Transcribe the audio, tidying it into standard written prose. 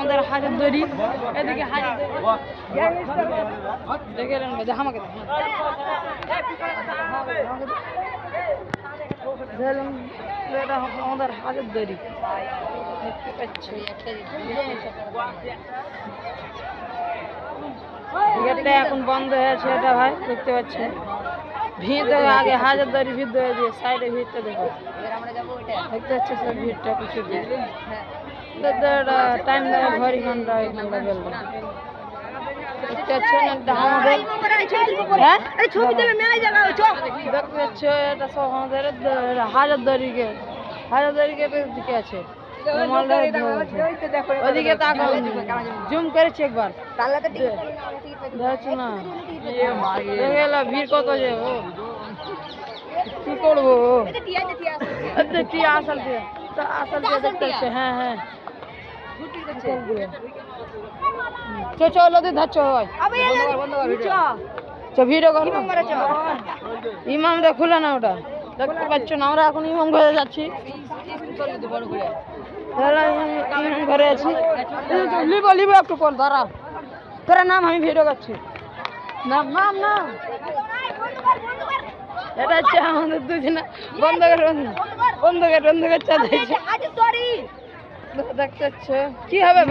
আমাদের হাজারদুয়ারি, এদিকে হাজারদুয়ারি দেখে নেন ভাই, আমাকে দেখুন এটা আমাদের হাজারদুয়ারি দেখতে পাচ্ছি। গেটটা এখন বন্ধ হয়েছে, এটা ভাই দেখতে পাচ্ছেন। ভিড় আগে হাজারদুয়ারি ভিড় হয়ে দিয়ে সাইডে ভিড়টা দেখো দেখতে পাচ্ছে, সব ভিড়টা কিছু টাইম লাগে ঘড়ি ঘন্টা এখানটা বেলবে দেখতে পাচ্ছেন। এটা আমাদের দেখতে পাচ্ছ, এটা সব আমাদের হাজারদুয়ারি গেট। হাজারদুয়ারি গেটের দিকে আছে, ওদিকে তাকাও, জুম করেছি একবার দেখছো না, দেখে এলো ভিড় কত যে কি করবো। আসল দেখতে পাচ্ছে, হ্যাঁ হ্যাঁ চলো ধাচ্ছ ভিডিও করো। ইমামটা খুলে না, ওটা দেখতে পাচ্ছ না। আমরা এখন ইমাম ঘরে যাচ্ছি, ইমাম ঘরে আছি। লিবো একটু পর ধরা তোরা নাম, আমি ভিডিও করছি। নাম নাম নাম এটা হচ্ছে আমাদের দুজনে বন্ধ করে চা দিয়েছে দেখতে পাচ্ছ। কি হবে